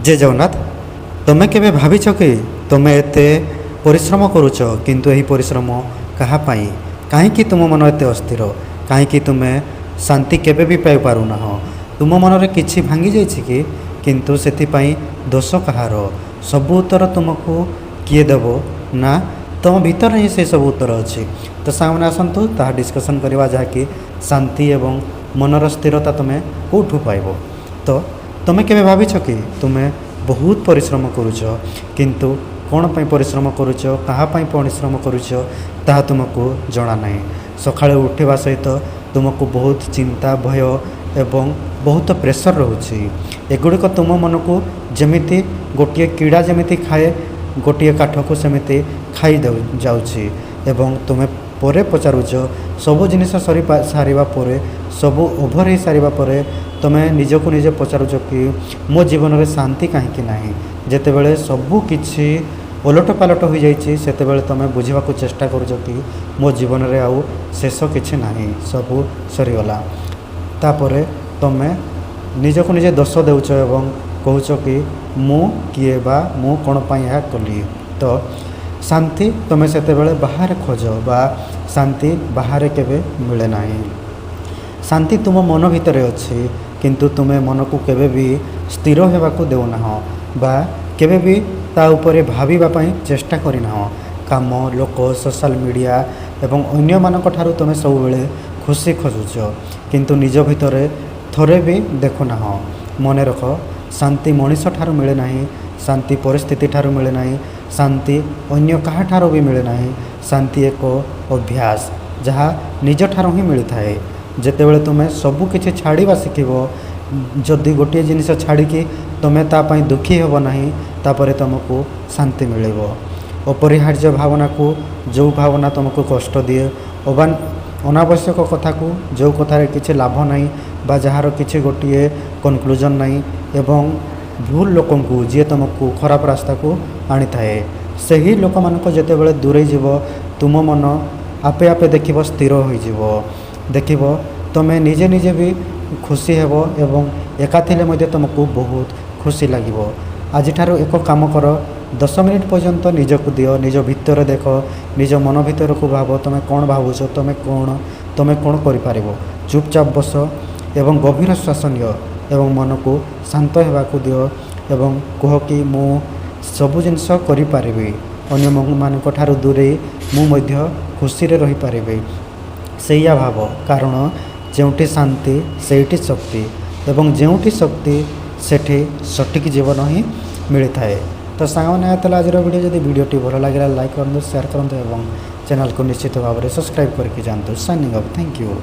जय जगन्नाथ। तुम्हें केवे भाविछ कि तुम्हें एते परिश्रम करुच किंतु यही परिश्रम कहाँपाई कहीं तुम मन एत अस्थिर कहीं तुम्हें शांति केवे भी पाई पारुना तुम मन में किछि भांगी जाइछि कि किंतु सेथिपाई दोष कहार सब उत्तर तुमको किए देव ना तुम भीतर ही से सब उत्तर अच्छी। तो सामने आसतु ता डिस्कसन करवा जहाँकि शांति एवं मनर स्थिरता तुम्हें कौठू पाइब। तो तुम्हें केवे भाविछ कि तुम्हें बहुत परिश्रम करुच किंतु कौन पाई परिश्रम करुच कहाँ पाई परिश्रम करुच ताहा तुमको जना नहीं। सकाळे उठिबा सहित तुमको बहुत चिंता भय एवं बहुत प्रेसर रोचे। एगुड़िक तुम मन को जमिति गोटे कीड़ा जमिति खाए गोटे काठ को सेमिति खाई जाउछि एवं तुम्हें परे पचारुच सब जिनिस सारिबा परे सब ओभर हो सारिबा परे तुम्हें निजको निजे पचारुच कि मो जीवन में शांति कहीं नहीं। जेतेबेले सबू किछि ओलट पालट हो जाइछि सेतेबेले तुम्हें बुझाक चेष्टा करुच कि मो जीवन में आउ शेष किछि नहीं सबू सरीगला। तापरे तुम्हें निजको निजे दोष देउछ एवं कहूच कि मु किए बा मु कौन पाई यह कली। तो शांति तुम्हें सेतेबेले बाहर खोज बा शांति बाहर केवे मिले नहीं। शांति तुम मन भितर अच्छी किंतु तुम्हें मन को केवे भी स्थिर होगाकू देउना बा केवे भी ता उपरे भाविबा पई चेष्टा करिना। काम लोक सोशल मीडिया एवं अन्य मानक ठारू तुम्हें सब बेले खुशी खोजुच किंतु निज भितर थोड़े भी देखुना। मन रख शांति मनीष ठारू मिले नहीं, शांति परिस्थिति ठारू मिले नहीं, शांति अन्य कहा ठारू भी मिले नहीं। शांति एक अभ्यास जहाँ निज ठारू ही मिलता है। जेतेबेले तुम्हें सबू किछि छाड़िबा शिखिबो जदि गोटे जिनिस छाड़िकी तुम्हें तापाई दुखी हेब नहीं तापरे तुमको शांति मिलिबो। अपरिहार्य भावना को जो भावना तुमको कष्ट दिए अनावश्यक कथा को जो कथार किछि लाभ नहीं बा जार किछि गोटे कनक्लूजन नहीं एवं भूल लोक को जी तुमको खराब रास्ता को आनी थाए सही लोक मानक जेतेबेले दूरे जीव तुम मन आपे आपे देखिब स्थिर हो देखिब तुम्हें निजे निजे भी खुशी हेब एवं एका थिले मध्य तुमको बहुत खुशी लगिबो। आज ठारो एक काम कर 10 मिनिट पर्यंत निजको दियो निज भितर देख निज मन भितर को भाव तुम्हें कौन भावुच तुम्हें कौन करिपारिबो। चुपचाप बस एवं गभीर श्वास नियो एवं मन को शांत होगाकू दियो एवं कह कि मु सबु जिनस करिपारिबी अन्य मानक ठारू दूरे मु मध्य खुशी रे रही पारिबी सैया भाव। कारण जोंटी शांति सेठी शक्ति एवं जोंटी शक्ति सेठी सठिक जीवन ही मिलता है। तो सांगने आज वीडियो भल लगे लाइक करूँ शेयर करूँ एवं चैनल को निश्चित भाव में सब्सक्राइब करके जातु। Signing off, thank you.